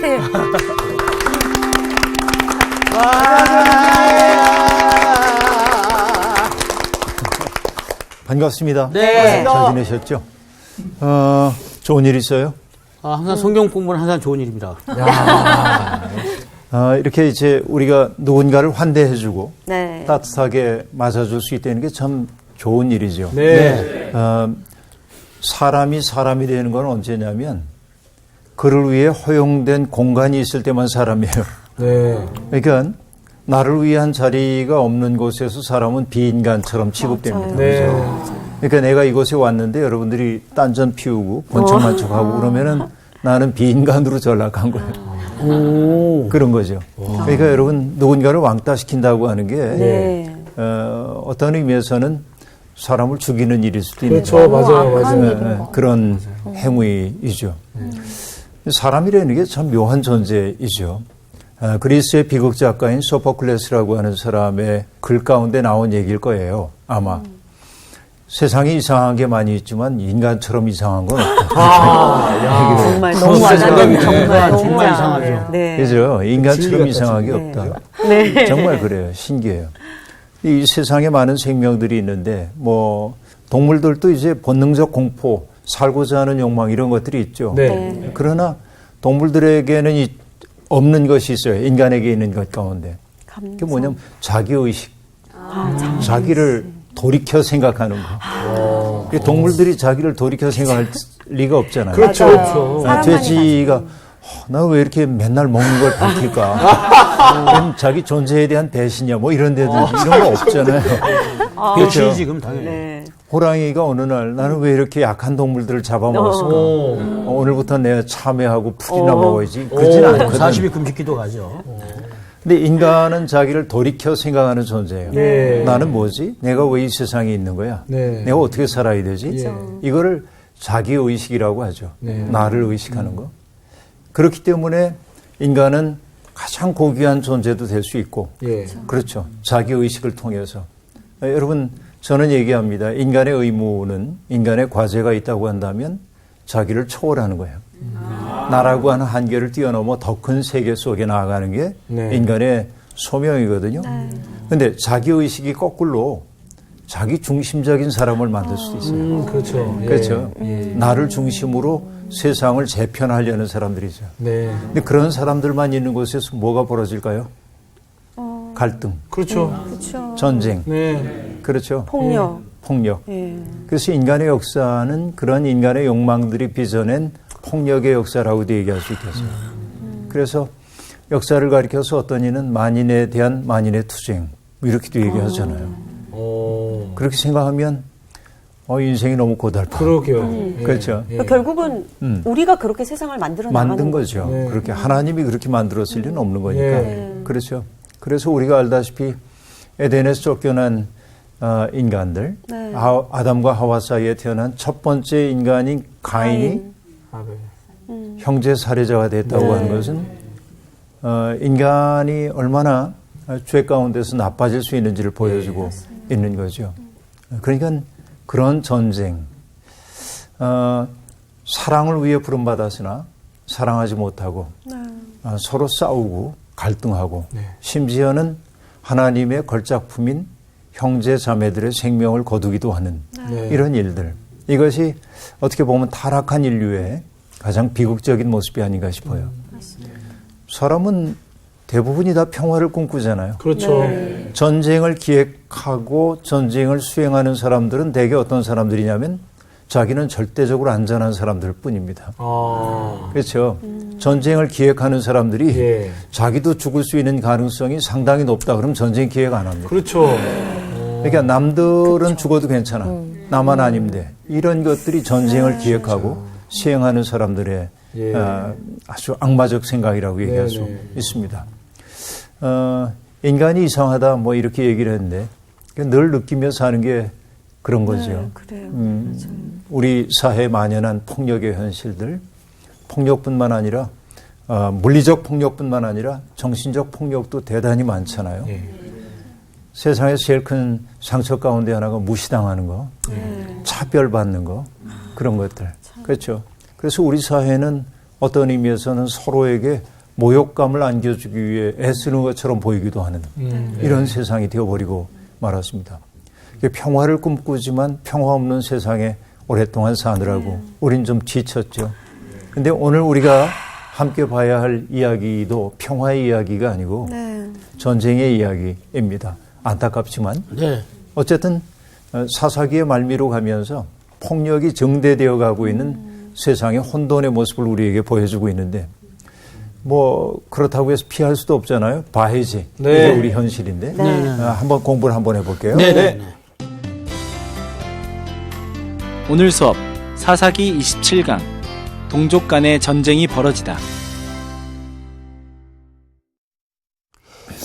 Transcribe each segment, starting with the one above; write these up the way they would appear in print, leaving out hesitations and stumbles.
네. 반갑습니다. 네. 잘 지내셨죠? 좋은 일 있어요? 항상 성경 공부는 항상 좋은 일입니다. 이렇게 이제 우리가 누군가를 환대해주고 네. 따뜻하게 맞아줄 수 있다는 게 참 좋은 일이죠. 네. 사람이 사람이 되는 건 언제냐면 그를 위해 허용된 공간이 있을 때만 사람이에요. 네. 그러니까 나를 위한 자리가 없는 곳에서 사람은 비인간처럼 취급됩니다. 네. 그러니까 내가 이곳에 왔는데 여러분들이 딴전 피우고 번쩍만쩍하고 그러면은 나는 비인간으로 전락한 거예요. 오. 그런 거죠. 그러니까 여러분 누군가를 왕따시킨다고 하는 게 네. 어떤 의미에서는 사람을 죽이는 일일 수도 있는 그렇죠. 맞아요. 그런 행위이죠. 사람이라는 게 참 묘한 존재이죠. 그리스의 비극 작가인 소포클레스라고 하는 사람의 글 가운데 나온 얘기일 거예요. 아마. 세상에 이상한 게 많이 있지만 인간처럼 이상한 건 없다. 정말 너무 와닿는 정말 이상하죠. 네. 그죠? 인간처럼 이상하게 없다. 네. 정말 그래요. 신기해요. 이 세상에 많은 생명들이 있는데 뭐 동물들도 이제 본능적 공포, 살고자 하는 욕망 이런 것들이 있죠. 네. 그러나 동물들에게는 없는 것이 있어요. 인간에게 있는 것 가운데. 그게 뭐냐면 자기의식. 자기를 돌이켜 생각하는 거. 동물들이 자기를 돌이켜 생각할 리가 없잖아요. 그렇죠. 그렇죠. 돼지가 나 왜 이렇게 맨날 먹는 걸 버틸까? 그럼 자기 존재에 대한 배신이야. 뭐 이런 데든지 이런 거 없잖아요. 그렇죠. 지금 당연히. 네. 호랑이가 어느 날 나는 왜 이렇게 약한 동물들을 잡아먹었을까? 오늘부터 내가 참회하고 풀이나 먹어야지. 그러진 않거든. 40일 금식기도 가죠. 근데 인간은 자기를 돌이켜 생각하는 존재예요. 네. 나는 뭐지? 내가 왜 이 세상에 있는 거야? 네. 내가 어떻게 살아야 되지? 이거를 자기의식이라고 하죠. 네. 나를 의식하는 거. 그렇기 때문에 인간은 가장 고귀한 존재도 될 수 있고 예. 그렇죠. 자기의식을 통해서. 여러분 저는 얘기합니다. 인간의 의무는 인간의 과제가 있다고 한다면 자기를 초월하는 거예요. 나라고 하는 한계를 뛰어넘어 더 큰 세계 속에 나아가는 게 네. 인간의 소명이거든요. 그런데 자기의식이 거꾸로 자기 중심적인 사람을 만들 수도 있어요. 그렇죠. 예. 그렇죠. 나를 중심으로 세상을 재편하려는 사람들이죠. 네. 근데 그런 사람들만 있는 곳에서 뭐가 벌어질까요? 갈등, 그렇죠. 그렇죠. 전쟁, 네. 그렇죠. 폭력. 폭력. 예. 그래서 인간의 역사는 그런 인간의 욕망들이 빚어낸 폭력의 역사라고도 얘기할 수 있겠어요. 그래서 역사를 가리켜서 어떤 이는 만인에 대한 만인의 투쟁 이렇게도 얘기하잖아요. 그렇게 생각하면 인생이 너무 고달파. 그러게요. 그렇죠. 그러니까 결국은 우리가 그렇게 세상을 만들어 나가는 만든 거죠. 네. 그렇게 하나님이 그렇게 만들었을 리는 없는 거니까. 네. 그렇죠. 그래서 우리가 알다시피 에덴에서 쫓겨난 인간들, 네. 아담과 하와 사이에 태어난 첫 번째 인간인 가인이 형제 살해자가 됐다고 하는 것은 인간이 얼마나 죄 가운데서 나빠질 수 있는지를 보여주고 있는 거죠. 그러니까 그런 전쟁, 사랑을 위해 부름받았으나 사랑하지 못하고 서로 싸우고 갈등하고 심지어는 하나님의 걸작품인 형제 자매들의 생명을 거두기도 하는 이런 일들. 이것이 어떻게 보면 타락한 인류의 가장 비극적인 모습이 아닌가 싶어요. 사람은 대부분이 다 평화를 꿈꾸잖아요. 그렇죠. 전쟁을 기획하고 전쟁을 수행하는 사람들은 대개 어떤 사람들이냐면 자기는 절대적으로 안전한 사람들 뿐입니다. 그렇죠. 전쟁을 기획하는 사람들이 자기도 죽을 수 있는 가능성이 상당히 높다. 그러면 전쟁 기획 안 합니다. 그렇죠. 그러니까 남들은 죽어도 괜찮아. 나만 아니면 돼. 이런 것들이 전쟁을 기획하고 시행하는 사람들의 아주 악마적 생각이라고 얘기할 수 있습니다. 인간이 이상하다 뭐 이렇게 얘기를 했는데 늘 느끼며 사는 게 그런 거죠. 그래요. 우리 사회에 만연한 폭력의 현실들, 폭력뿐만 아니라 물리적 폭력뿐만 아니라 정신적 폭력도 대단히 많잖아요. 세상에서 제일 큰 상처 가운데 하나가 무시당하는 거, 차별받는 거, 그런 것들. 그렇죠. 그래서 우리 사회는 어떤 의미에서는 서로에게 모욕감을 안겨주기 위해 애쓰는 것처럼 보이기도 하는 이런 세상이 되어버리고 말았습니다. 평화를 꿈꾸지만 평화 없는 세상에 오랫동안 사느라고 우린 좀 지쳤죠. 근데 오늘 우리가 함께 봐야 할 이야기도 평화의 이야기가 아니고 전쟁의 이야기입니다. 안타깝지만 어쨌든 사사기의 말미로 가면서 폭력이 증대되어 가고 있는 세상의 혼돈의 모습을 우리에게 보여주고 있는데 뭐 그렇다고 해서 피할 수도 없잖아요. 봐야지. 이게 우리 현실인데 한번 공부를 한번 해볼게요. 네. 오늘 수업 사사기 27강 동족 간의 전쟁이 벌어지다.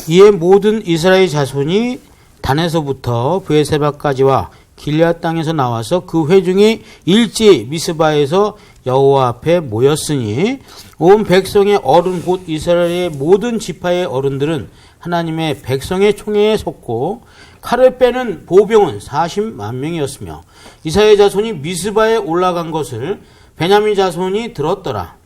이에 모든 이스라엘 자손이 단에서부터 브에세바까지와 길앗 땅에서 나와서 그 회중이 일제히 미스바에서 여호와 앞에 모였으니 온 백성의 어른 곧 이스라엘의 모든 지파의 어른들은 하나님의 백성의 총회에 섰고 칼을 빼는 보병은 40만 명이었으며 이스라엘 자손이 미스바에 올라간 것을 베냐민 자손이 들었더라.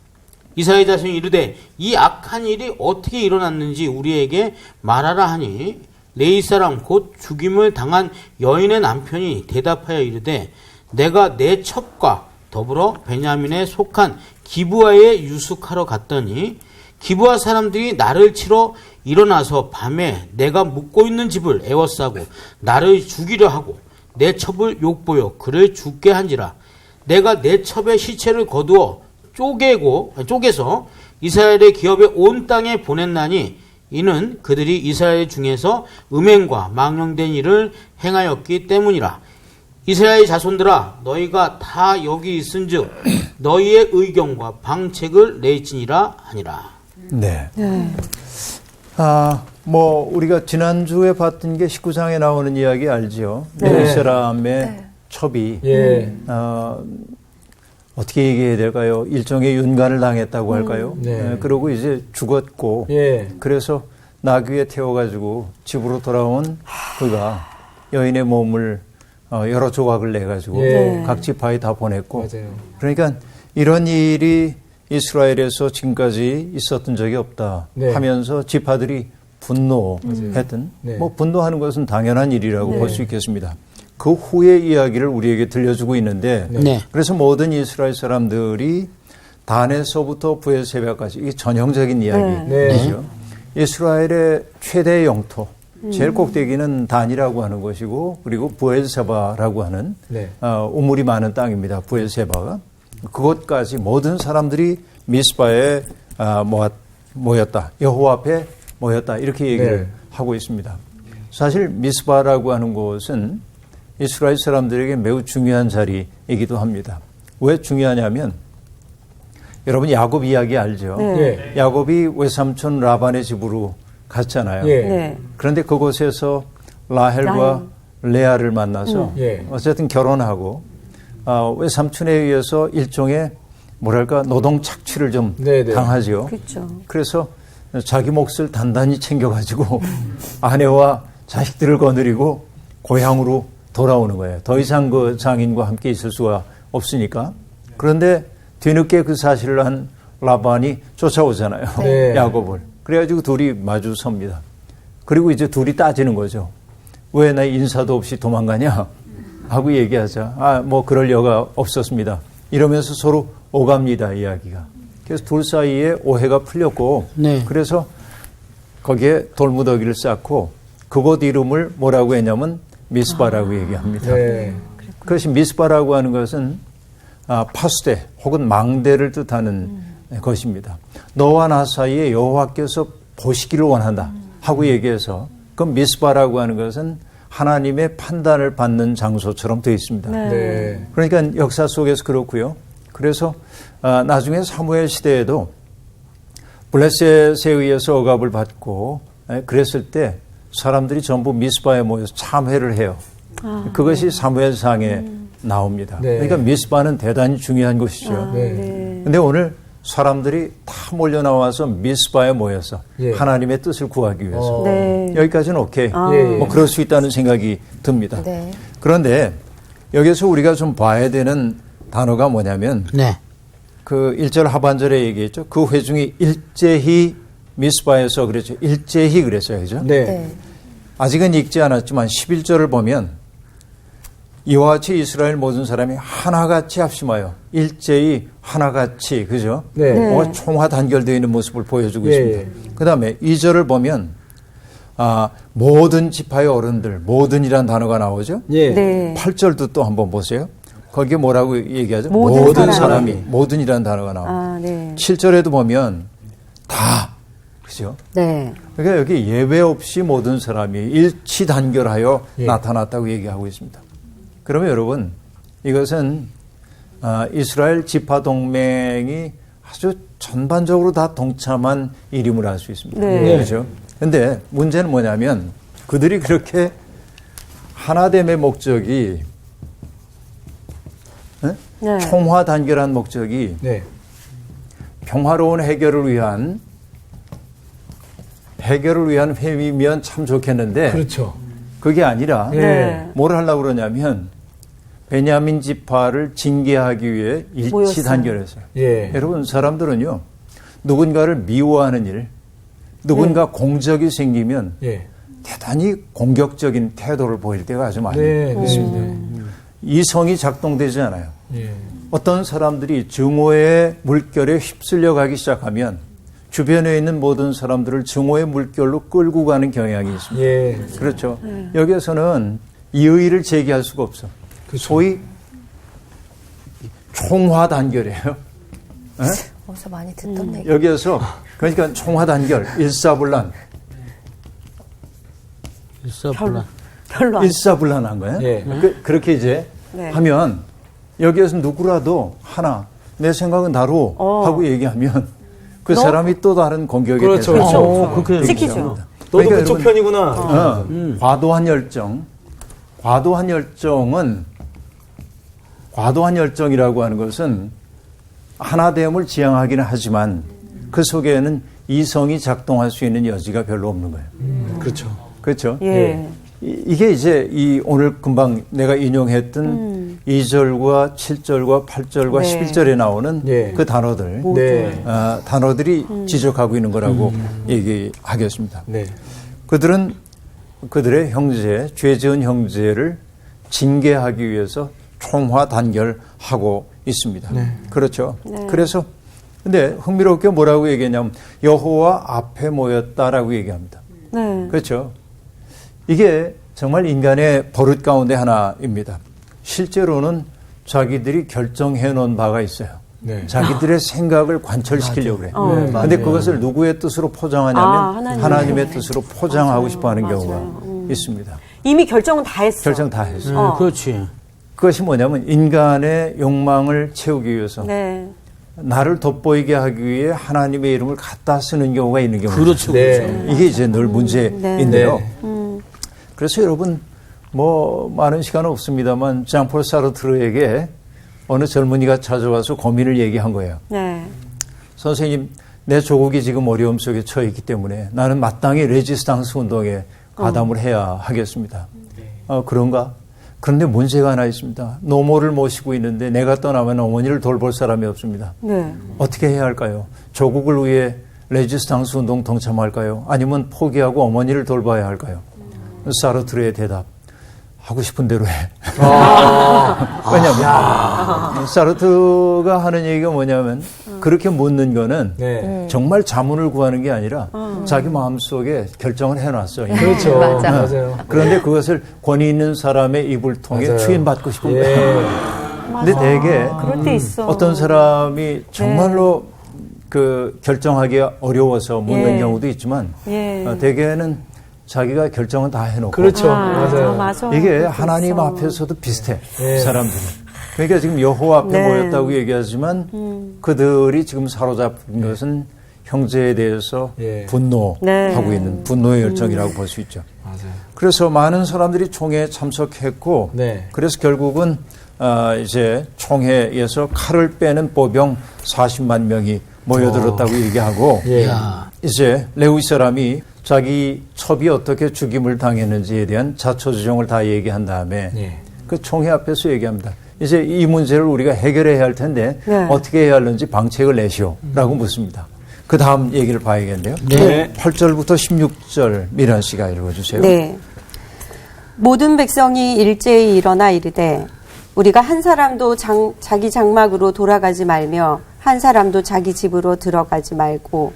이스라엘 자손이 이르되 이 악한 일이 어떻게 일어났는지 우리에게 말하라 하니 레위 사람 곧 죽임을 당한 여인의 남편이 대답하여 이르되 내가 내 첩과 더불어 베냐민에 속한 기브아에 유숙하러 갔더니 기브아 사람들이 나를 치러 일어나서 밤에 내가 묵고 있는 집을 에워싸고 나를 죽이려 하고 내 첩을 욕보여 그를 죽게 한지라. 내가 내 첩의 시체를 거두어 쪼개서 이스라엘의 기업에 온 땅에 보냈나니 이는 그들이 이스라엘 중에서 음행과 망령된 일을 행하였기 때문이라. 이스라엘 자손들아 너희가 다 여기 있은즉 너희의 의견과 방책을 내지니라 하니라. 네. 뭐 우리가 지난주에 봤던 게 19장에 나오는 이야기 알지요? 레위 사람의 첩이 어떻게 얘기해야 될까요? 일종의 윤관을 당했다고 할까요? 그러고 이제 죽었고 그래서 나귀에 태워가지고 집으로 돌아온 그가 여인의 몸을 여러 조각을 내가지고 각 지파에 다 보냈고 그러니까 이런 일이 이스라엘에서 지금까지 있었던 적이 없다 하면서 지파들이 분노했던 뭐 분노하는 것은 당연한 일이라고 볼 수 있겠습니다. 그 후의 이야기를 우리에게 들려주고 있는데 그래서 모든 이스라엘 사람들이 단에서부터 브에세바까지 이게 전형적인 이야기죠. 이스라엘의 최대 영토 제일 꼭대기는 단이라고 하는 것이고 그리고 브에세바라고 하는 우물이 많은 땅입니다. 브에세바가 그것까지 모든 사람들이 미스바에 모였다. 여호와 앞에 모였다. 이렇게 얘기를 하고 있습니다. 사실 미스바라고 하는 곳은 이스라엘 사람들에게 매우 중요한 자리이기도 합니다. 왜 중요하냐면 여러분 야곱 이야기 알죠? 야곱이 외삼촌 라반의 집으로 갔잖아요. 그런데 그곳에서 라헬과 레아를 만나서 어쨌든 결혼하고 외삼촌에 의해서 일종의 뭐랄까 노동 착취를 좀 당하죠. 그렇죠. 그래서 자기 몫을 단단히 챙겨가지고 아내와 자식들을 거느리고 고향으로 돌아오는 거예요. 더 이상 그 장인과 함께 있을 수가 없으니까. 그런데 뒤늦게 그 사실을 한 라반이 쫓아오잖아요. 야곱을. 그래가지고 둘이 마주 섭니다. 그리고 이제 둘이 따지는 거죠. 왜 나 인사도 없이 도망가냐? 하고 얘기하자. 뭐 그럴 여가 없었습니다. 이러면서 서로 오갑니다, 이야기가. 그래서 둘 사이에 오해가 풀렸고 그래서 거기에 돌무더기를 쌓고 그곳 이름을 뭐라고 했냐면 미스바라고 얘기합니다. 그것이 미스바라고 하는 것은 파수대 혹은 망대를 뜻하는 것입니다. 너와 나 사이에 여호와께서 보시기를 원한다 하고 얘기해서 그 미스바라고 하는 것은 하나님의 판단을 받는 장소처럼 되어 있습니다. 그러니까 역사 속에서 그렇고요. 그래서 나중에 사무엘 시대에도 블레셋에 의해서 억압을 받고 그랬을 때 사람들이 전부 미스바에 모여서 참회를 해요. 그것이 사무엘상에 나옵니다. 그러니까 미스바는 대단히 중요한 곳이죠. 그런데 오늘 사람들이 다 몰려 나와서 미스바에 모여서 하나님의 뜻을 구하기 위해서 여기까지는 오케이. 뭐 그럴 수 있다는 생각이 듭니다. 그런데 여기서 우리가 좀 봐야 되는 단어가 뭐냐면 그 1절 하반절에 얘기했죠. 그 회중이 일제히 미스바에서 그랬죠. 일제히 그랬어요. 그죠? 네. 네. 아직은 읽지 않았지만 11절을 보면 이와 같이 이스라엘 모든 사람이 하나같이 합심하여 일제히 하나같이 그죠? 네. 뭔가 총화 단결되어 있는 모습을 보여주고 예, 있습니다. 그다음에 2절을 보면 모든 지파의 어른들 모든이란 단어가 나오죠. 예. 네. 8절도 또 한번 보세요. 거기에 뭐라고 얘기하죠? 모든 사람이 모든이라는 단어가 나옵니다. 네. 7절에도 보면 다 그죠? 네. 그러니까 여기 예외 없이 모든 사람이 일치 단결하여 나타났다고 얘기하고 있습니다. 그러면 여러분 이것은 이스라엘 지파 동맹이 아주 전반적으로 다 동참한 일임을 알 수 있습니다. 네. 그렇죠? 근데 문제는 뭐냐면 그들이 그렇게 하나됨의 목적이 네. 총화 단결한 목적이 네. 평화로운 해결을 위한 회의면 참 좋겠는데 그렇죠. 그게 아니라 네. 뭘 하려고 그러냐면 베냐민 지파를 징계하기 위해 일치 모였어요. 단결했어요. 예. 여러분 사람들은요 누군가를 미워하는 일 누군가 공적이 생기면 예. 대단히 공격적인 태도를 보일 때가 아주 많이 네. 있습니다. 이성이 작동되지 않아요. 예. 어떤 사람들이 증오의 물결에 휩쓸려 가기 시작하면 주변에 있는 모든 사람들을 증오의 물결로 끌고 가는 경향이 있습니다. 예. 그렇죠. 여기에서는 이의를 제기할 수가 없어. 그렇죠. 소위 총화 단결이에요. 에? 어디서 많이 듣던 얘기. 여기에서 그러니까 총화 단결, 일사불란. 일사불란. 별로 안. 일사불란한 거예요. 예. 그렇게 이제 네. 하면 여기에서 누구라도 하나 내 생각은 나로 하고 얘기하면 그 사람이 또 다른 공격에 그렇죠. 대해서 그렇게 시키죠. 너도 그러니까 그쪽 여러분, 편이구나. 과도한 열정이라고 하는 것은 하나됨을 지향하기는 하지만 그 속에는 이성이 작동할 수 있는 여지가 별로 없는 거예요. 그렇죠. 그렇죠? 예. 이게 이제 이 오늘 금방 내가 인용했던 2절과 7절과 8절과 네. 11절에 나오는 예. 그 단어들, 네. 단어들이 지적하고 있는 거라고 얘기하겠습니다. 네. 그들은 그들의 형제, 죄 지은 형제를 징계하기 위해서 총화 단결하고 있습니다. 그렇죠. 네. 그래서 근데 흥미롭게 뭐라고 얘기했냐면 여호와 앞에 모였다라고 얘기합니다. 네. 그렇죠. 이게 정말 인간의 버릇 가운데 하나입니다. 실제로는 자기들이 결정해 놓은 바가 있어요. 네. 자기들의 생각을 관철시키려고 그래요. 네, 그런데 맞아요. 그것을 누구의 뜻으로 포장하냐면 하나님의 뜻으로 포장하고 맞아요. 싶어 하는 맞아요. 경우가 있습니다. 이미 결정은 다 했어. 결정 다 했어요. 그렇지. 그것이 뭐냐면 인간의 욕망을 채우기 위해서 네. 나를 돋보이게 하기 위해 하나님의 이름을 갖다 쓰는 경우가 있는 경우죠. 그렇죠. 네. 이게 이제 늘 문제인데요. 그래서 여러분 뭐 많은 시간은 없습니다만 장폴 사르트르에게 어느 젊은이가 찾아와서 고민을 얘기한 거예요. 네. 선생님, 내 조국이 지금 어려움 속에 처해 있기 때문에 나는 마땅히 레지스탕스 운동에 가담을 해야 하겠습니다. 그런가? 그런데 문제가 하나 있습니다. 노모를 모시고 있는데 내가 떠나면 어머니를 돌볼 사람이 없습니다. 네. 어떻게 해야 할까요? 조국을 위해 레지스탕스 운동 동참할까요? 아니면 포기하고 어머니를 돌봐야 할까요? 사르트르의 대답. 하고 싶은 대로 해. 왜냐하면 사르트르가 하는 얘기가 뭐냐면 그렇게 묻는 거는 네. 정말 자문을 구하는 게 아니라 자기 마음속에 결정을 해놨어요. 그렇죠. 맞아. 맞아요. 그런데 그것을 권위 있는 사람의 입을 통해 맞아요. 추인받고 싶은 예. 거예요. 근데 대개 그럴 때 있어. 어떤 사람이 정말로 그 결정하기 어려워서 묻는 예. 경우도 있지만 예. 대개는 자기가 결정은 다 해놓고 그렇죠. 맞아요. 맞아. 이게 하나님 앞에서도 비슷해 네. 사람들은. 그러니까 지금 여호와 앞에 네. 모였다고 얘기하지만 그들이 지금 사로잡힌 것은 형제에 대해서 예. 분노하고 네. 있는 분노의 열정이라고 볼 수 있죠. 맞아요. 그래서 많은 사람들이 총회에 참석했고 네. 그래서 결국은 이제 총회에서 칼을 빼는 보병 40만 명이 모여들었다고 얘기하고 예. 이제 레위 사람이 자기 첩이 어떻게 죽임을 당했는지에 대한 자초지종을 다 얘기한 다음에 예. 그 총회 앞에서 얘기합니다. 이제 이 문제를 우리가 해결해야 할 텐데 네. 어떻게 해야 하는지 방책을 내시오라고 묻습니다. 그 다음 얘기를 봐야겠네요. 네. 8절부터 16절 미란 씨가 읽어주세요. 네. 모든 백성이 일제히 일어나 이르되 우리가 한 사람도 자기 장막으로 돌아가지 말며 한 사람도 자기 집으로 들어가지 말고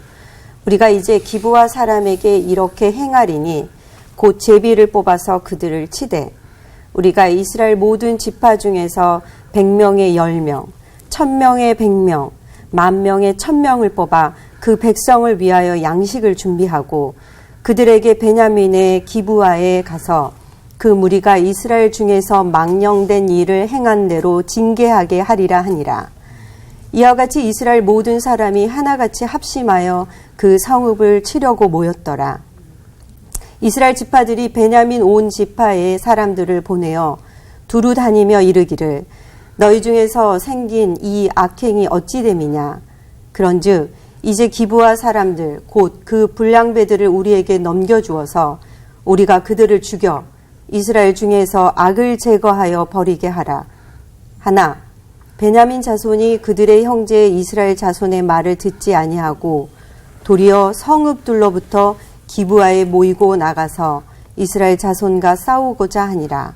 우리가 이제 기브와 사람에게 이렇게 행하리니 곧 제비를 뽑아서 그들을 치되 우리가 이스라엘 모든 지파 중에서 100명의 10명, 1000명의 100명, 10,000명의 1000명을 뽑아 그 백성을 위하여 양식을 준비하고 그들에게 베냐민의 기브아에 가서 그 무리가 이스라엘 중에서 망령된 일을 행한 대로 징계하게 하리라 하니라. 이와 같이 이스라엘 모든 사람이 하나같이 합심하여 그 성읍을 치려고 모였더라. 이스라엘 지파들이 베냐민 온 지파의 사람들을 보내어 두루 다니며 이르기를 너희 중에서 생긴 이 악행이 어찌 됨이냐. 그런즉 이제 기브와 사람들 곧 그 불량배들을 우리에게 넘겨주어서 우리가 그들을 죽여 이스라엘 중에서 악을 제거하여 버리게 하라. 하나 베냐민 자손이 그들의 형제 이스라엘 자손의 말을 듣지 아니하고 도리어 성읍들로부터 기브아에 모이고 나가서 이스라엘 자손과 싸우고자 하니라.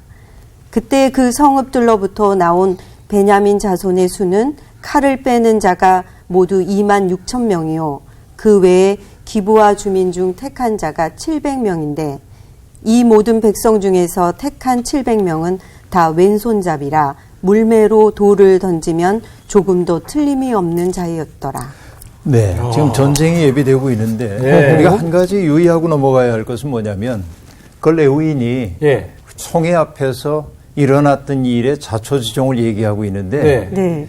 그때 그 성읍들로부터 나온 베냐민 자손의 수는 칼을 빼는 자가 모두 26,000명이요 그 외에 기브아 주민 중 택한 자가 700명인데 이 모든 백성 중에서 택한 700명은 다 왼손잡이라 물매로 돌을 던지면 조금도 틀림이 없는 자였더라. 네, 지금 전쟁이 예비되고 있는데 네. 우리가 한 가지 유의하고 넘어가야 할 것은 뭐냐면 그 레위인이 예. 총회 앞에서 일어났던 일의 자초지종을 얘기하고 있는데 네.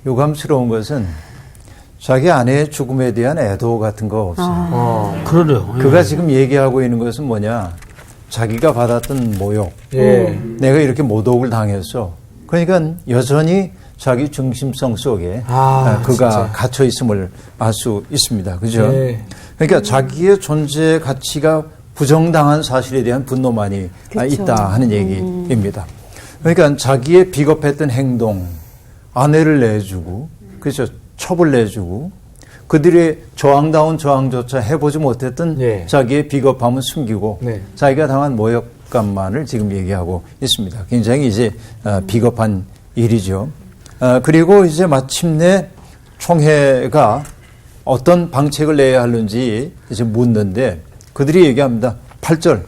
유감스러운 것은 자기 아내의 죽음에 대한 애도 같은 거 없어요. 그러네요. 그가 지금 얘기하고 있는 것은 뭐냐. 자기가 받았던 모욕. 예. 내가 이렇게 모독을 당했어. 그러니까 여전히 자기 중심성 속에 그가 진짜. 갇혀 있음을 알 수 있습니다. 그죠? 네. 그러니까 자기의 존재 가치가 부정당한 사실에 대한 분노만이 그렇죠. 있다 하는 얘기입니다. 그러니까 자기의 비겁했던 행동, 아내를 내주고, 그렇죠. 첩을 내주고, 그들의 저항다운 저항조차 해보지 못했던 네. 자기의 비겁함은 숨기고, 네. 자기가 당한 모욕감만을 지금 얘기하고 있습니다. 굉장히 이제 비겁한 일이죠. 그리고 이제 마침내 총회가 어떤 방책을 내야 하는지 이제 묻는데 그들이 얘기합니다. 8절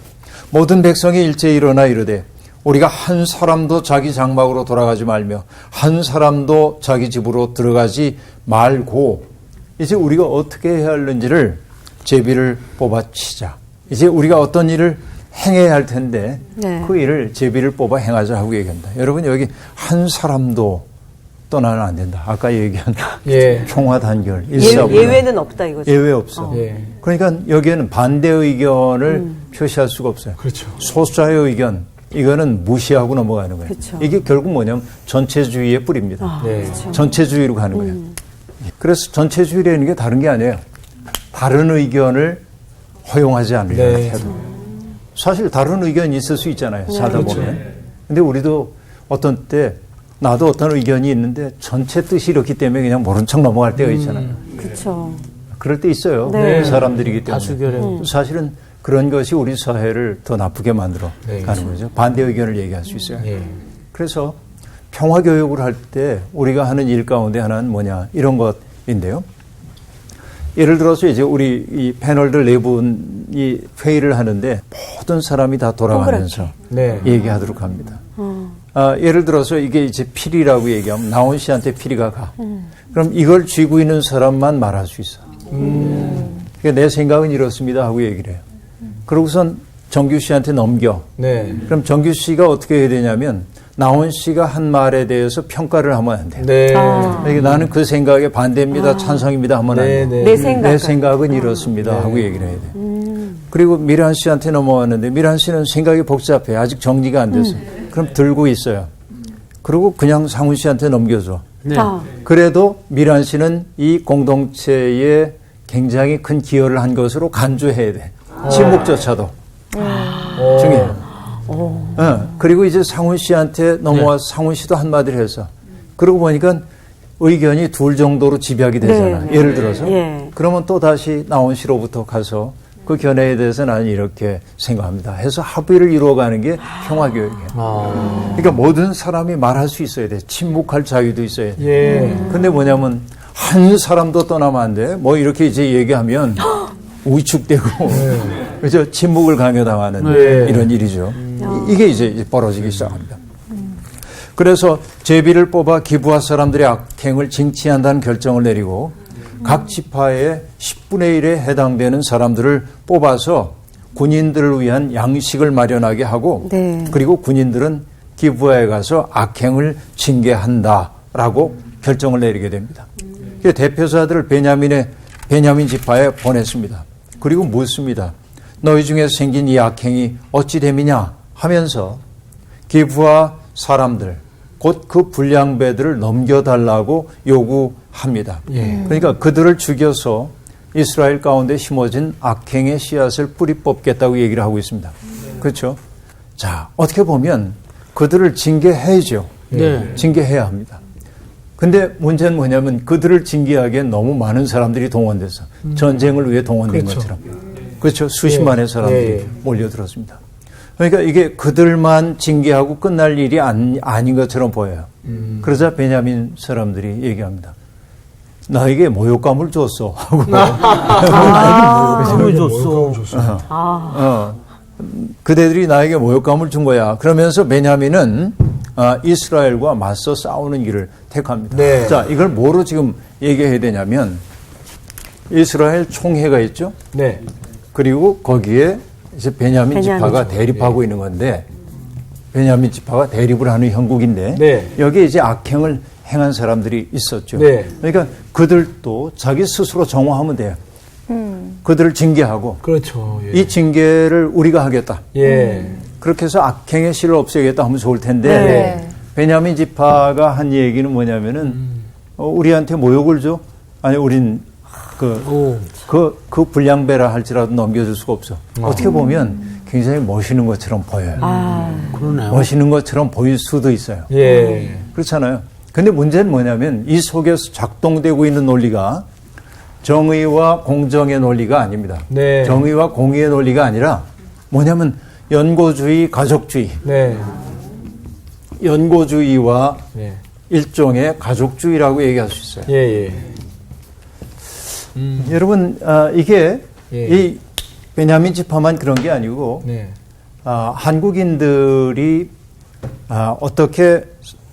모든 백성이 일제히 일어나 이르되 우리가 한 사람도 자기 장막으로 돌아가지 말며 한 사람도 자기 집으로 들어가지 말고 이제 우리가 어떻게 해야 하는지를 제비를 뽑아치자. 이제 우리가 어떤 일을 행해야 할 텐데 네. 그 일을 제비를 뽑아 행하자 하고 얘기합니다. 여러분 여기 한 사람도 떠나면 안 된다. 아까 얘기한 예. 총화 단결 일사불란. 예외는 없다 이거죠. 예외 없어. 예. 그러니까 여기에는 반대 의견을 표시할 수가 없어요. 그렇죠. 소수자의 의견 이거는 무시하고 넘어가는 거예요. 그렇죠. 이게 결국 뭐냐면 전체주의의 뿌리입니다. 네. 그렇죠. 전체주의로 가는 거예요. 그래서 전체주의라는 게 다른 게 아니에요. 다른 의견을 허용하지 않으려 네. 해도. 사실 다른 의견이 있을 수 있잖아요. 살다 보면. 근데 우리도 어떤 때 나도 어떤 의견이 있는데 전체 뜻이 이렇기 때문에 그냥 모른 척 넘어갈 때가 있잖아요. 그렇죠. 그럴 때 있어요. 네. 사람들이기 때문에. 다수결에. 사실은 그런 것이 우리 사회를 더 나쁘게 만들어 네. 가는 거죠. 반대 의견을 얘기할 수 있어요. 예. 그래서 평화교육을 할 때 우리가 하는 일 가운데 하나는 뭐냐 이런 것인데요. 예를 들어서 이제 우리 이 패널들 네 분이 회의를 하는데 모든 사람이 다 돌아가면서 네. 얘기하도록 합니다. 예를 들어서 이게 이제 피리라고 얘기하면 나온 씨한테 피리가 가. 그럼 이걸 쥐고 있는 사람만 말할 수 있어. 그러니까 내 생각은 이렇습니다 하고 얘기를 해요. 그러고선 정규 씨한테 넘겨. 네. 그럼 정규 씨가 어떻게 해야 되냐면 나온 씨가 한 말에 대해서 평가를 하면 안 돼요. 네. 그러니까 나는 그 생각에 반대입니다, 찬성입니다 하면 안 돼요. 네. 내 생각. 내 생각은 이렇습니다 하고 얘기를 해야 돼요. 그리고 미란 씨한테 넘어왔는데 미란 씨는 생각이 복잡해. 아직 정리가 안 됐어. 그럼 들고 있어요. 그리고 그냥 상훈 씨한테 넘겨줘. 네. 그래도 미란 씨는 이 공동체에 굉장히 큰 기여를 한 것으로 간주해야 돼. 침묵조차도. 중요해요. 그리고 이제 상훈 씨한테 넘어와서 상훈 씨도 한마디를 해서 그러고 보니까 의견이 둘 정도로 집약이 되잖아. 네, 예를 들어서. 예. 그러면 또 다시 나온 씨로부터 가서 그 견해에 대해서 나는 이렇게 생각합니다. 해서 합의를 이루어가는 게 평화교육이에요. 그러니까 모든 사람이 말할 수 있어야 돼. 침묵할 자유도 있어야 돼. 예. 근데 뭐냐면 한 사람도 떠나면 안 돼. 뭐 이렇게 이제 얘기하면 위축되고 그죠? 침묵을 강요당하는 네. 이런 일이죠. 이게 이제 벌어지기 시작합니다. 그래서 제비를 뽑아 기부하 사람들의 악행을 징치한다는 결정을 내리고 각 지파의 10분의 1에 해당되는 사람들을 뽑아서 군인들을 위한 양식을 마련하게 하고 네. 그리고 군인들은 기부하에 가서 악행을 징계한다라고 결정을 내리게 됩니다. 그래서 대표자들을 베냐민 지파에 보냈습니다. 그리고 묻습니다. 너희 중에 생긴 이 악행이 어찌 됨이냐 하면서 기부하 사람들 곧 그 불량배들을 넘겨달라고 요구합니다. 그러니까 그들을 죽여서 이스라엘 가운데 심어진 악행의 씨앗을 뿌리 뽑겠다고 얘기를 하고 있습니다. 그렇죠? 자, 어떻게 보면 그들을 징계해야죠. 네. 징계해야 합니다. 근데 문제는 뭐냐면 그들을 징계하기엔 너무 많은 사람들이 동원돼서 전쟁을 위해 동원된 것처럼. 그렇죠. 수십만의 사람들이 몰려들었습니다. 그러니까 이게 그들만 징계하고 끝날 일이 아닌 것처럼 보여요. 그러자 베냐민 사람들이 얘기합니다. 나에게 모욕감을 줬어. 하고. 모욕감을 줬어. 그대들이 나에게 모욕감을 준 거야. 그러면서 베냐민은 이스라엘과 맞서 싸우는 길을 택합니다. 네. 자, 이걸 뭐로 지금 얘기해야 되냐면 이스라엘 총회가 있죠. 네. 그리고 거기에 이제 베냐민 지파가 대립하고 있는 건데 베냐민 지파가 대립을 하는 형국인데 네. 여기에 이제 악행을 행한 사람들이 있었죠. 네. 그러니까 그들도 자기 스스로 정화하면 돼요. 그들을 징계하고 그렇죠. 예. 이 징계를 우리가 하겠다. 예. 그렇게 해서 악행의 씨를 없애겠다 하면 좋을 텐데 네. 베냐민 지파가 한 얘기는 뭐냐면은 우리한테 모욕을 줘? 아니 우린 그 불량배라 할지라도 넘겨줄 수가 없어. 어떻게 보면 굉장히 멋있는 것처럼 보여요. 그러네요. 멋있는 것처럼 보일 수도 있어요. 예. 그렇잖아요. 근데 문제는 뭐냐면 이 속에서 작동되고 있는 논리가 정의와 공정의 논리가 아닙니다. 네. 정의와 공의의 논리가 아니라 뭐냐면 연고주의, 가족주의. 네. 연고주의와 네. 일종의 가족주의라고 얘기할 수 있어요. 예, 예. 여러분, 이게 예. 이 베냐민 지파만 그런 게 아니고 네. 한국인들이 어떻게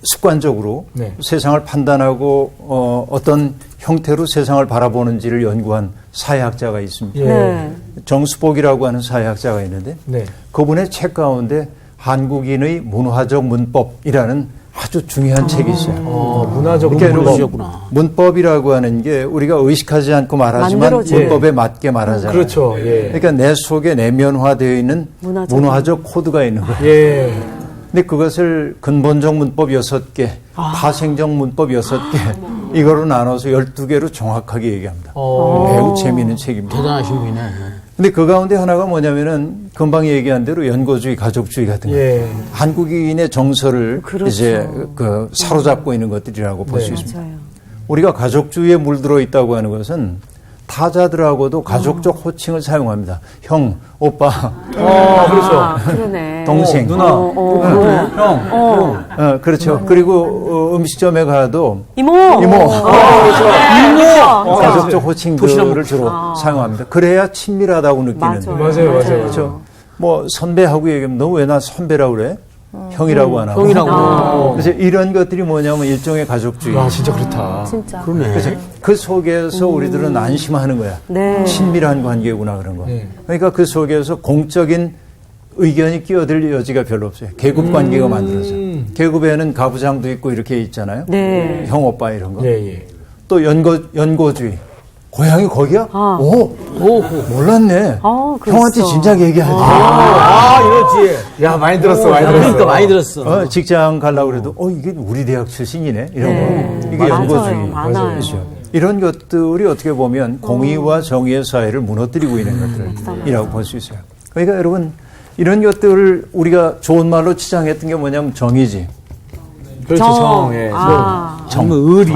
습관적으로 네. 세상을 판단하고 어떤 형태로 세상을 바라보는지를 연구한 사회학자가 있습니다. 예. 네. 정수복이라고 하는 사회학자가 있는데 네. 그분의 책 가운데 한국인의 문화적 문법이라는 아주 중요한 책이 있어요. 문화적 그러니까 문법. 문법이구나. 문법이라고 하는 게 우리가 의식하지 않고 말하지만 만들어진. 문법에 맞게 말하잖아요. 그렇죠. 예. 그러니까 내 속에 내면화되어 있는 문화적 문화적 코드가 있는 거예요. 예. 근데 그것을 근본적 문법 6개, 파생적 문법 6개, 이거로 나눠서 12개로 정확하게 얘기합니다. 매우 재미있는 책입니다. 대단하신 분이네. 근데 그 가운데 하나가 뭐냐면은 금방 얘기한 대로 연고주의, 가족주의 같은 거. 예. 한국인의 정서를 그렇죠. 이제 사로잡고 있는 것들이라고 볼 수 네. 있습니다. 맞아요. 우리가 가족주의에 물들어 있다고 하는 것은 타자들하고도 가족적 호칭을 사용합니다. 형, 오빠, 그렇죠. 그러네. 동생, 누나, 형. 그렇죠. 그리고 음식점에 가도 이모. 가족적 호칭들을 주로 사용합니다. 그래야 친밀하다고 느끼는. 맞아요. 그렇죠. 뭐 선배하고 얘기하면 너 왜 나 선배라고 그래? 형이라고 안 하고. 형이라고. 그래서 이런 것들이 뭐냐면 일종의 가족주의. 아, 진짜 그렇다. 진짜. 그러네. 그래서 그 속에서 우리들은 안심하는 거야. 네. 친밀한 관계구나 그런 거. 네. 그러니까 그 속에서 공적인 의견이 끼어들 여지가 별로 없어요. 계급 관계가 만들어서. 계급에는 가부장도 있고 이렇게 있잖아요. 네. 형, 오빠 이런 거. 예, 예. 또 연고주의. 고향이 거기야? 오, 몰랐네. 그랬어. 형한테 진작 얘기하지. 이러지. 야, 많이 들었어, 많이 들었어. 그러니까 많이 들었어. 직장 가려고 그래도, 이게 우리 대학 출신이네. 이런 거. 이게 맞아요. 연고주의. 많아요. 그렇죠. 이런 것들이 어떻게 보면 공의와 정의의 사회를 무너뜨리고 있는 것들이라고 볼 수 있어요. 그러니까 여러분, 이런 것들을 우리가 좋은 말로 치장했던 게 뭐냐면 정의지. 그렇죠, 정. 예. 정, 의리.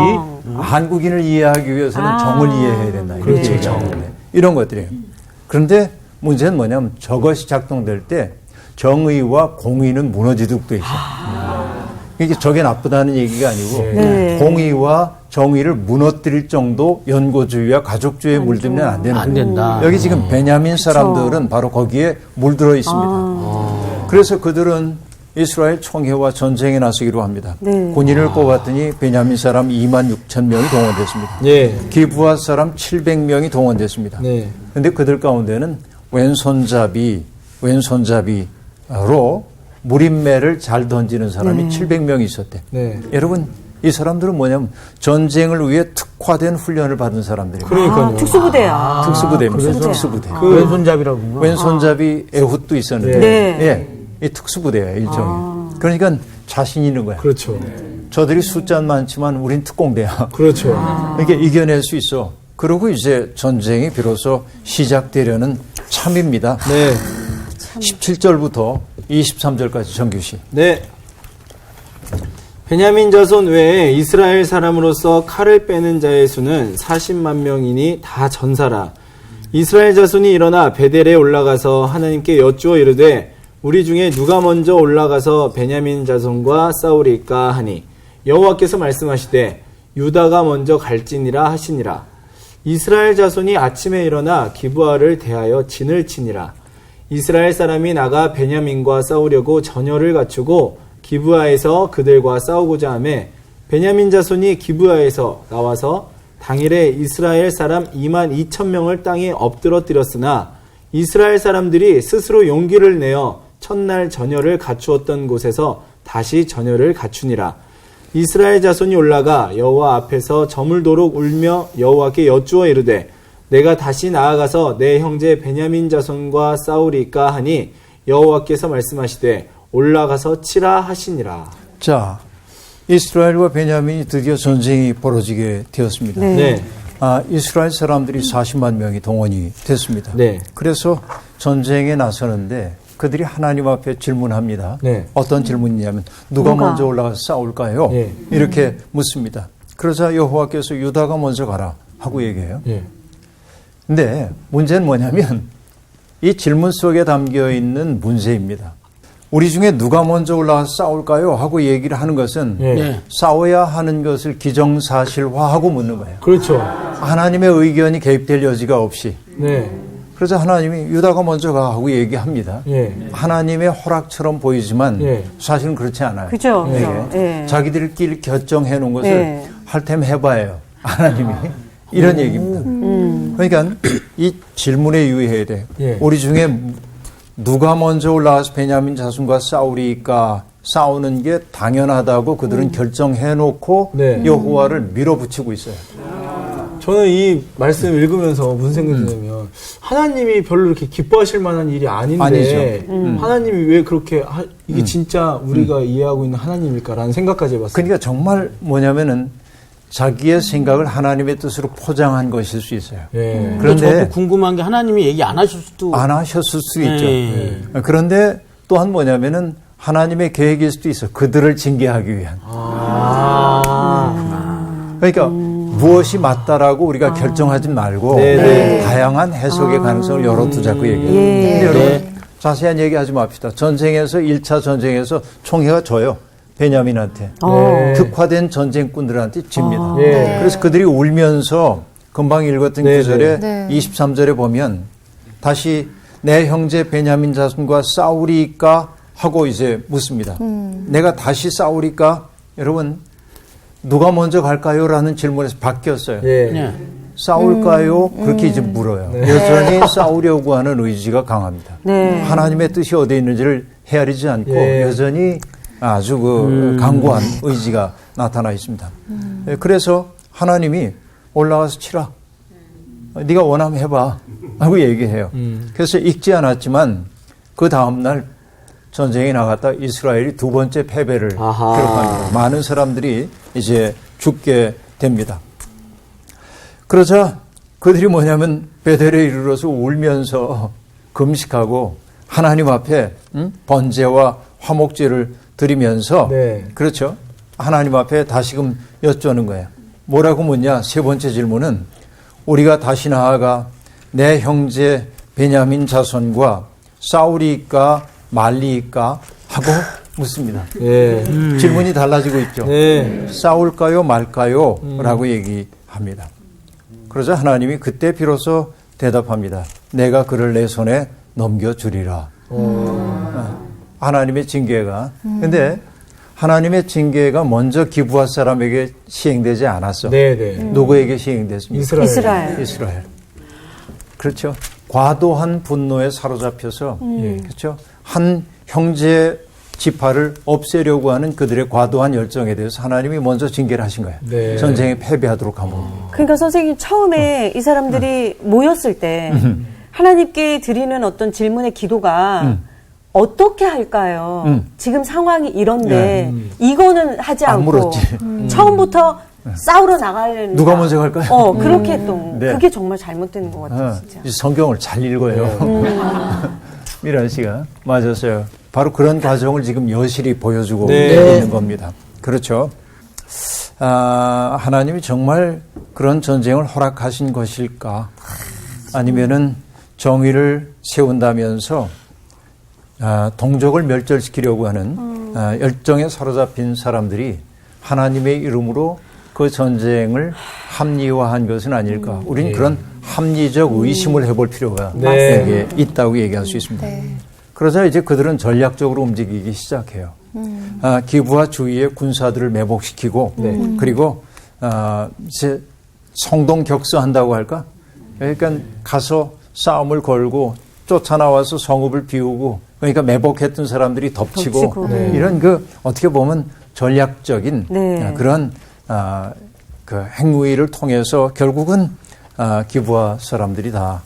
한국인을 이해하기 위해서는 정을 이해해야 된다. 그렇죠, 정. 이런 것들이에요. 그런데 문제는 뭐냐면 저것이 작동될 때 정의와 공의는 무너지도록 돼 있어요. 이게 저게 나쁘다는 얘기가 아니고 네. 공의와 정의를 무너뜨릴 정도 연고주의와 가족주의에 물들면 안 되는 안 거예요. 된다. 여기 지금 베냐민 사람들은 바로 거기에 물들어 있습니다. 그래서 그들은 이스라엘 총회와 전쟁에 나서기로 합니다. 네. 군인을 뽑았더니 베냐민 사람 2만 6천 명이 동원됐습니다. 예. 기브아 사람 700명이 동원됐습니다. 네. 그런데 그들 가운데는 왼손잡이로 무림매를 잘 던지는 사람이 700명이 있었대. 네. 여러분, 이 사람들은 뭐냐면 전쟁을 위해 특화된 훈련을 받은 사람들이에요. 그러니까요. 특수부대야. 특수부대입니다. 특수부대. 그 왼손잡이라고. 왼손잡이 에훗도 있었는데, 네. 예, 이 특수부대예요, 일종의. 그러니까 자신 있는 거야. 그렇죠. 저들이 숫자는 많지만 우린 특공대야. 그렇죠. 이게 이겨낼 수 있어. 그리고 이제 전쟁이 비로소 시작되려는 참입니다. 네. 17절부터 23절까지 정규시. 네. 베냐민 자손 외에 이스라엘 사람으로서 칼을 빼는 자의 수는 40만 명이니 다 전사라. 이스라엘 자손이 일어나 베델에 올라가서 하나님께 여쭈어 이르되 우리 중에 누가 먼저 올라가서 베냐민 자손과 싸우리까 하니 여호와께서 말씀하시되 유다가 먼저 갈지니라 하시니라. 이스라엘 자손이 아침에 일어나 기브아를 대하여 진을 치니라. 이스라엘 사람이 나가 베냐민과 싸우려고 전열을 갖추고 기브아에서 그들과 싸우고자 하매 베냐민 자손이 기브아에서 나와서 당일에 이스라엘 사람 2만 2천 명을 땅에 엎드러뜨렸으나 이스라엘 사람들이 스스로 용기를 내어 첫날 전열을 갖추었던 곳에서 다시 전열을 갖추니라. 이스라엘 자손이 올라가 여호와 앞에서 저물도록 울며 여호와께 여쭈어 이르되 내가 다시 나아가서 내 형제 베냐민 자손과 싸우리까 하니 여호와께서 말씀하시되 올라가서 치라 하시니라. 자, 이스라엘과 베냐민이 드디어 전쟁이 벌어지게 되었습니다. 네. 네. 이스라엘 사람들이 40만 명이 동원이 됐습니다. 네. 그래서 전쟁에 나서는데 그들이 하나님 앞에 질문합니다. 네. 어떤 질문이냐면 누가 먼저 올라가서 싸울까요? 네. 이렇게 묻습니다. 그러자 여호와께서 유다가 먼저 가라 하고 얘기해요. 네. 근데 문제는 뭐냐면 이 질문 속에 담겨 있는 문제입니다. 우리 중에 누가 먼저 올라가서 싸울까요? 하고 얘기를 하는 것은 네. 싸워야 하는 것을 기정사실화하고 묻는 거예요. 그렇죠. 하나님의 의견이 개입될 여지가 없이. 네. 그래서 하나님이 유다가 먼저 가 하고 얘기합니다. 예. 하나님의 허락처럼 보이지만 예. 사실은 그렇지 않아요. 그죠? 이게 그죠? 예. 자기들끼리 결정해 놓은 것을 예. 할 테면 해봐요. 하나님이. 이런 얘기입니다. 그러니까 이 질문에 유의해야 돼요. 예. 우리 중에 누가 먼저 올라가서 베냐민 자손과 싸우리까 싸우는 게 당연하다고 그들은 결정해 놓고 네. 여호와를 밀어붙이고 있어요. 저는 이 말씀 읽으면서 무슨 생각이 드냐면 하나님이 별로 이렇게 기뻐하실 만한 일이 아닌데 아니죠. 하나님이 왜 그렇게 이게 진짜 우리가 이해하고 있는 하나님일까라는 생각까지 해봤어요. 그러니까 정말 뭐냐면은 자기의 생각을 하나님의 뜻으로 포장한 것일 수 있어요. 예. 그런데 저도 궁금한 게 하나님이 얘기 안 하실 수도 안 하셨을 수 네. 있죠. 그런데 또한 뭐냐면은 하나님의 계획일 수도 있어. 그들을 징계하기 위한. 그러니까 무엇이 맞다라고 우리가 결정하지 말고 네. 다양한 해석의 가능성을 열어두자 그 얘기예요. 근데 여러분 자세한 얘기하지 맙시다. 전쟁에서 1차 전쟁에서 총회가 져요. 베냐민한테. 특화된 전쟁꾼들한테 집니다. 네. 그래서 그들이 울면서 금방 읽었던 네, 구절에 네. 23절에 보면 다시 내 형제 베냐민 자손과 싸우리까 하고 이제 묻습니다. 내가 다시 싸우리까? 여러분 누가 먼저 갈까요? 라는 질문에서 바뀌었어요. 예. 네. 싸울까요? 그렇게 이제 물어요. 여전히 싸우려고 하는 의지가 강합니다. 네. 하나님의 뜻이 어디에 있는지를 헤아리지 않고 예. 여전히 아주 그 강고한 의지가 나타나 있습니다. 예, 그래서 하나님이 올라와서 치라. 네가 원하면 해봐 하고 얘기해요. 그래서 읽지 않았지만 그 다음날 전쟁에 나갔다 이스라엘이 두 번째 패배를 아하. 기록합니다. 많은 사람들이 이제 죽게 됩니다. 그러자 그들이 뭐냐면 베델에 이르러서 울면서 금식하고 하나님 앞에 번제와 화목제를 드리면서 네. 그렇죠. 하나님 앞에 다시금 여쭈는 거예요. 뭐라고 묻냐? 세 번째 질문은 우리가 다시 나아가 내 형제 베냐민 자손과 싸우리까 말리까 하고 묻습니다. 예. 질문이 달라지고 있죠. 네. 싸울까요 말까요? 라고 얘기합니다. 그러자 하나님이 그때 비로소 대답합니다. 내가 그를 내 손에 넘겨주리라. 하나님의 징계가. 근데 하나님의 징계가 먼저 기브앗 사람에게 시행되지 않았어. 네네. 누구에게 시행됐습니까? 이스라엘. 그렇죠. 과도한 분노에 사로잡혀서 그렇죠. 한 형제 지파를 없애려고 하는 그들의 과도한 열정에 대해서 하나님이 먼저 징계를 하신 거예요. 네. 전쟁에 패배하도록 하면. 그러니까 선생님 처음에 이 사람들이 모였을 때 하나님께 드리는 어떤 질문의 기도가 어떻게 할까요? 지금 상황이 이런데 이거는 하지 안 않고 물었지. 처음부터 싸우러 나가려는 누가 먼저 갈까요? 그렇게 했던 네. 그게 정말 잘못된 것 같아요. 진짜. 이 성경을 잘 읽어요. 미란 씨가 맞았어요. 바로 그런 과정을 지금 여실히 보여주고 네. 있는 겁니다. 그렇죠. 하나님이 정말 그런 전쟁을 허락하신 것일까? 아니면은 정의를 세운다면서 동족을 멸절시키려고 하는 열정에 사로잡힌 사람들이 하나님의 이름으로 그 전쟁을 합리화한 것은 아닐까. 우리는 그런 합리적 의심을 해볼 필요가 네. 있다고 얘기할 수 있습니다. 네. 그러자 이제 그들은 전략적으로 움직이기 시작해요. 기브와 주위의 군사들을 매복시키고 그리고 이제 성동격서한다고 할까? 그러니까 가서 싸움을 걸고 쫓아나와서 성읍을 비우고 그러니까 매복했던 사람들이 덮치고 이런 그 어떻게 보면 전략적인 그런 그 행위를 통해서 결국은 기브아 사람들이 다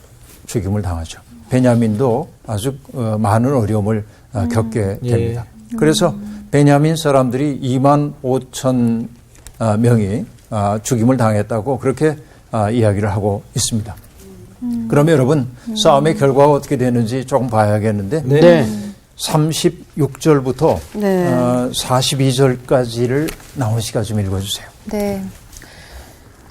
죽임을 당하죠. 베냐민도 아주 많은 어려움을 겪게 됩니다. 그래서 베냐민 사람들이 2만 5천 명이 죽임을 당했다고 그렇게 이야기를 하고 있습니다. 그러면 여러분 싸움의 결과가 어떻게 되는지 조금 봐야겠는데 네. 36절부터 42절까지를 나온 씨가 좀 읽어주세요. 네.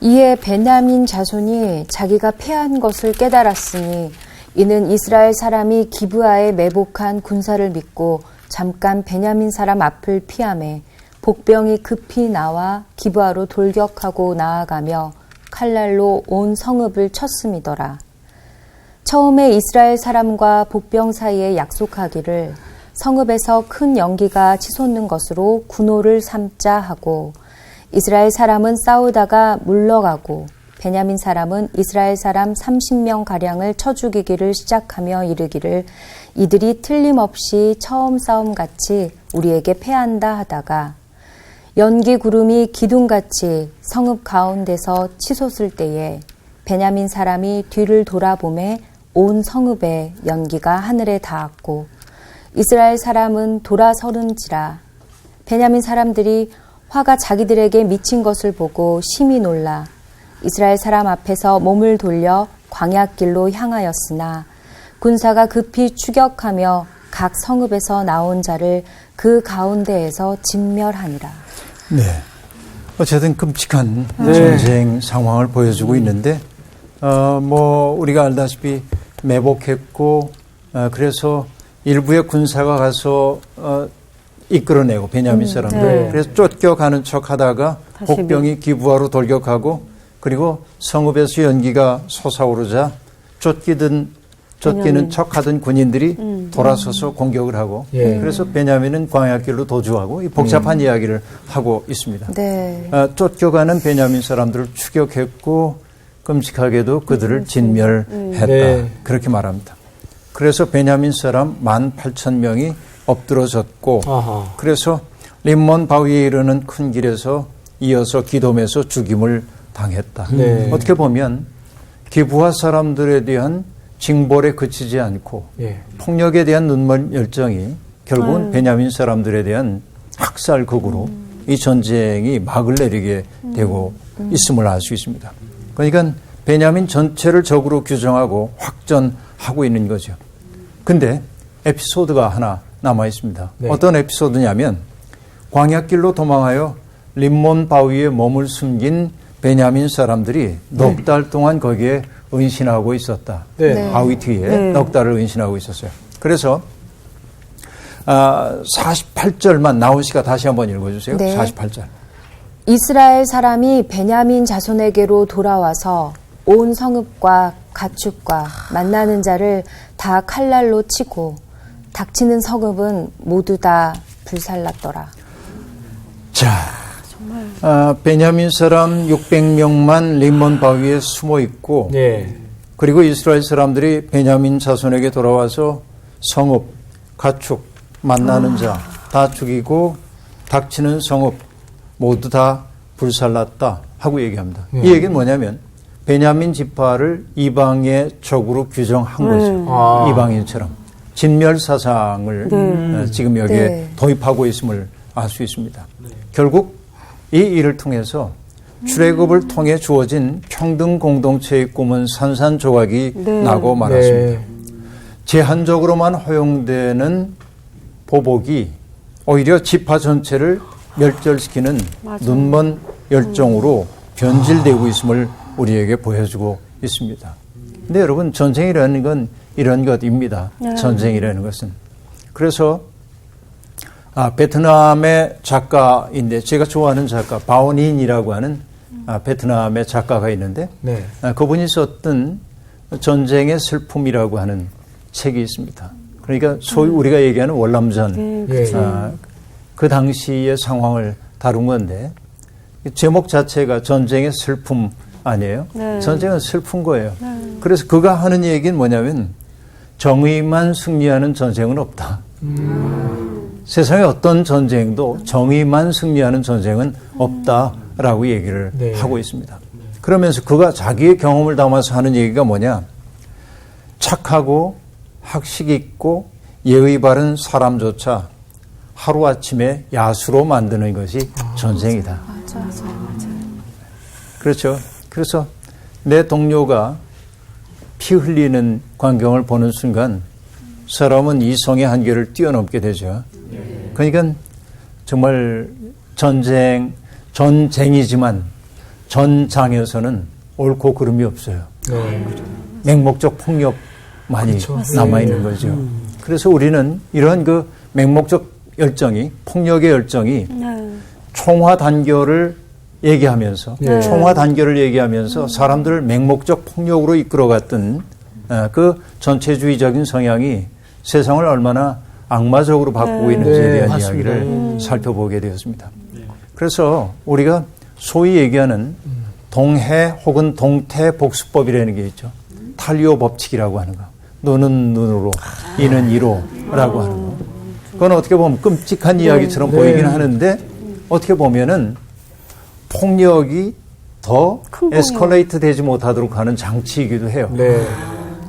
이에 베냐민 자손이 자기가 패한 것을 깨달았으니 이는 이스라엘 사람이 기브아에 매복한 군사를 믿고 잠깐 베냐민 사람 앞을 피하매 복병이 급히 나와 기브아로 돌격하고 나아가며 칼날로 온 성읍을 쳤음이더라. 처음에 이스라엘 사람과 복병 사이에 약속하기를 성읍에서 큰 연기가 치솟는 것으로 군호를 삼자 하고 이스라엘 사람은 싸우다가 물러가고 베냐민 사람은 이스라엘 사람 30명 가량을 쳐 죽이기를 시작하며 이르기를 이들이 틀림없이 처음 싸움같이 우리에게 패한다 하다가 연기 구름이 기둥같이 성읍 가운데서 치솟을 때에 베냐민 사람이 뒤를 돌아보매 온 성읍에 연기가 하늘에 닿았고 이스라엘 사람은 돌아서는지라 베냐민 사람들이 화가 자기들에게 미친 것을 보고 심히 놀라 이스라엘 사람 앞에서 몸을 돌려 광야길로 향하였으나 군사가 급히 추격하며 각 성읍에서 나온 자를 그 가운데에서 진멸하니라. 네. 어쨌든 끔찍한 전쟁 상황을 보여주고 있는데, 뭐, 우리가 알다시피 매복했고, 그래서 일부의 군사가 가서, 이끌어내고, 베냐민 사람들. 그래서 쫓겨가는 척 하다가 복병이 기브아로 돌격하고, 그리고 성읍에서 연기가 솟아오르자 쫓기는 척하던 군인들이 돌아서서 공격을 하고 그래서 베냐민은 광야길로 도주하고 이 복잡한 이야기를 하고 있습니다. 네. 쫓겨가는 베냐민 사람들을 추격했고 끔찍하게도 그들을 진멸했다. 그렇게 말합니다. 그래서 베냐민 사람 18,000명이 엎드러졌고 그래서 림몬 바위에 이르는 큰 길에서 이어서 기돔에서 죽임을 당했다. 어떻게 보면 기브아 사람들에 대한 징벌에 그치지 않고 폭력에 대한 눈먼 열정이 결국은 베냐민 사람들에 대한 학살극으로 이 전쟁이 막을 내리게 되고 있음을 알 수 있습니다. 그러니까 베냐민 전체를 적으로 규정하고 확전하고 있는 거죠. 근데 에피소드가 하나 남아 있습니다. 네. 어떤 에피소드냐면 광야길로 도망하여 림몬 바위에 몸을 숨긴 베냐민 사람들이 넉 달 동안 거기에 은신하고 있었다. 네. 네. 바위 뒤에 넉 달을 은신하고 있었어요. 그래서 48절만 나온 씨가 다시 한번 읽어주세요. 네. 48절. 이스라엘 사람이 베냐민 자손에게로 돌아와서 온 성읍과 가축과 만나는 자를 다 칼날로 치고 닥치는 성읍은 모두 다 불살랐더라. 자, 베냐민 사람 600명만 림몬 바위에 숨어 있고 예. 그리고 이스라엘 사람들이 베냐민 자손에게 돌아와서 성읍, 가축, 만나는 자 다 죽이고 닥치는 성읍 모두 다 불살랐다 하고 얘기합니다. 이 얘기는 뭐냐면 베냐민 지파를 이방의 적으로 규정한 거죠. 아. 이방인처럼. 진멸 사상을 지금 여기에 네. 도입하고 있음을 알 수 있습니다. 결국 이 일을 통해서 출애굽을 통해 주어진 평등 공동체의 꿈은 산산조각이 나고 말았습니다. 네. 제한적으로만 허용되는 보복이 오히려 지파 전체를 멸절시키는 눈먼 열정으로 변질되고 있음을 우리에게 보여주고 있습니다. 근데 여러분 전쟁이라는 건 이런 것입니다. 전쟁이라는 것은. 그래서 베트남의 작가인데 제가 좋아하는 작가 바오닌이라고 하는 베트남의 작가가 있는데 네. 그분이 썼던 전쟁의 슬픔이라고 하는 책이 있습니다. 그러니까 소위 우리가 얘기하는 월남전 예. 그 당시의 상황을 다룬 건데 제목 자체가 전쟁의 슬픔 아니에요? 전쟁은 슬픈 거예요. 그래서 그가 하는 얘기는 뭐냐면 정의만 승리하는 전쟁은 없다. 세상의 어떤 전쟁도 정의만 승리하는 전쟁은 없다라고 얘기를 네. 하고 있습니다. 그러면서 그가 자기의 경험을 담아서 하는 얘기가 뭐냐? 착하고 학식 있고 예의 바른 사람조차 하루아침에 야수로 만드는 것이 전쟁이다. 그렇죠. 그래서 내 동료가 피 흘리는 광경을 보는 순간 사람은 이성의 한계를 뛰어넘게 되죠. 그러니까 정말 전쟁이지만 전장에서는 옳고 그름이 없어요. 네. 맹목적 폭력만이 남아있는 거죠. 그래서 우리는 이런 그 맹목적 열정이, 폭력의 열정이 총화 단결을 얘기하면서, 총화 단결을 얘기하면서 사람들을 맹목적 폭력으로 이끌어갔던 그 전체주의적인 성향이 세상을 얼마나 악마적으로 바꾸고 있는지에 대한 이야기를 살펴보게 되었습니다. 그래서 우리가 소위 얘기하는 동해 혹은 동태 복수법이라는 게 있죠. 탈리오 법칙이라고 하는 거. 눈은 눈으로, 이는 이로라고 하는 거. 그건 어떻게 보면 끔찍한 이야기처럼 보이긴 하는데 어떻게 보면은 폭력이 더 에스컬레이트 되지 못하도록 하는 장치이기도 해요. 네.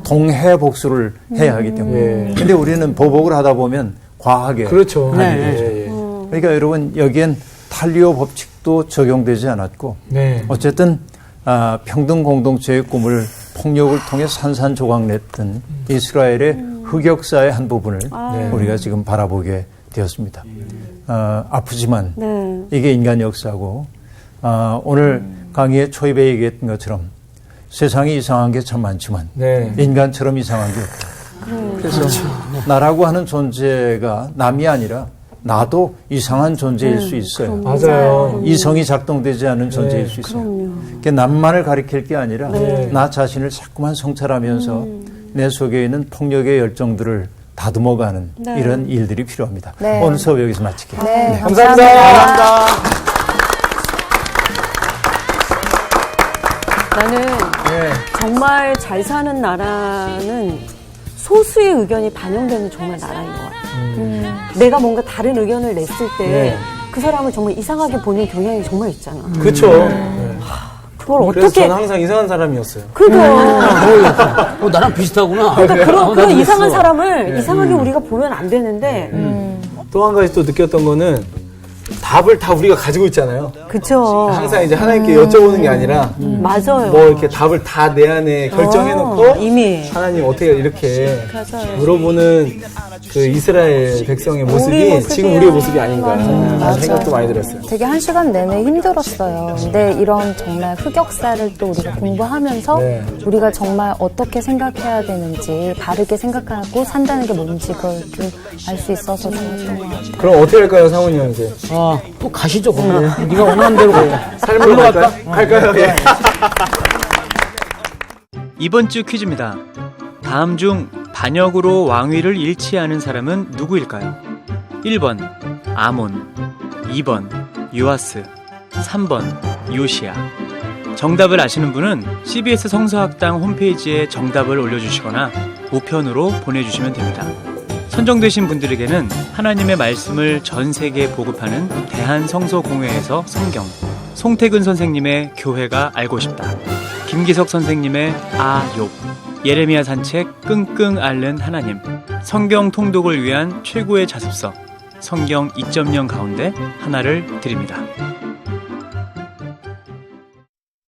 동해 복수를 해야 하기 때문에. 근데 우리는 보복을 하다 보면 과하게. 그렇죠. 하게 네. 되죠. 예. 그러니까 여러분 여기엔 탈리오 법칙도 적용되지 않았고 네. 어쨌든 평등 공동체의 꿈을 폭력을 통해 산산조각 냈던 이스라엘의 흑역사의 한 부분을 우리가 지금 바라보게 되었습니다. 아프지만 이게 인간 역사고 오늘 강의의 초입에 얘기했던 것처럼 세상이 이상한 게 참 많지만 네. 인간처럼 이상한 게 없다. 그래서 나라고 하는 존재가 남이 아니라 나도 이상한 존재일 수 있어요. 맞아요. 이성이 작동되지 않은 존재일 수 있어요. 그러니까 남만을 가리킬 게 아니라 나 자신을 자꾸만 성찰하면서 내 속에 있는 폭력의 열정들을 다듬어가는 이런 일들이 필요합니다. 네. 오늘 수업 여기서 마칠게요. 네, 감사합니다. 나는 정말 잘 사는 나라는 소수의 의견이 반영되는 정말 나라인 것 같아요. 내가 뭔가 다른 의견을 냈을 때 그 사람을 정말 이상하게 보는 경향이 정말 있잖아. 그렇죠. 그걸 그래서 어떻게 저는 항상 이상한 사람이었어요. 그러니까 나랑 비슷하구나. 그런 이상한 사람을 이상하게 우리가 보면 안 되는데 또 한 가지 또 느꼈던 거는 다 답을 다 우리가 가지고 있잖아요. 그쵸. 항상 이제 하나님께 여쭤보는 게 아니라 맞아요. 뭐 이렇게 답을 다 내 안에 결정해놓고 이미. 하나님 어떻게 이렇게 맞아요. 물어보는 그 이스라엘 백성의 모습이 모습이에요. 지금 우리의 모습이 아닌가 맞아요. 하는 생각도 많이 들었어요. 되게 한 시간 내내 힘들었어요. 근데 이런 정말 흑역사를 또 우리가 공부하면서 네. 우리가 정말 어떻게 생각해야 되는지 바르게 생각하고 산다는 게 뭔지 그걸 좀 알 수 있어서 좋았던 것 같아요. 그럼 어떻게 할까요, 상훈이 형 이제? 또 가시죠, 그러면. 네가 원하는 대로. 삶으로 갈까요? 갈까요? 예. 이번 주 퀴즈입니다. 다음 중 반역으로 왕위를 잃지 않은 사람은 누구일까요? 1번 아몬, 2번 요아스, 3번 요시야. 정답을 아시는 분은 CBS 성서학당 홈페이지에 정답을 올려주시거나 우편으로 보내주시면 됩니다. 선정되신 분들에게는 하나님의 말씀을 전 세계에 보급하는 대한성서공회에서 성경, 송태근 선생님의 교회가 알고 싶다, 김기석 선생님의 아욥, 예레미야 산책 끙끙 앓는 하나님, 성경 통독을 위한 최고의 자습서 성경 2.0 가운데 하나를 드립니다.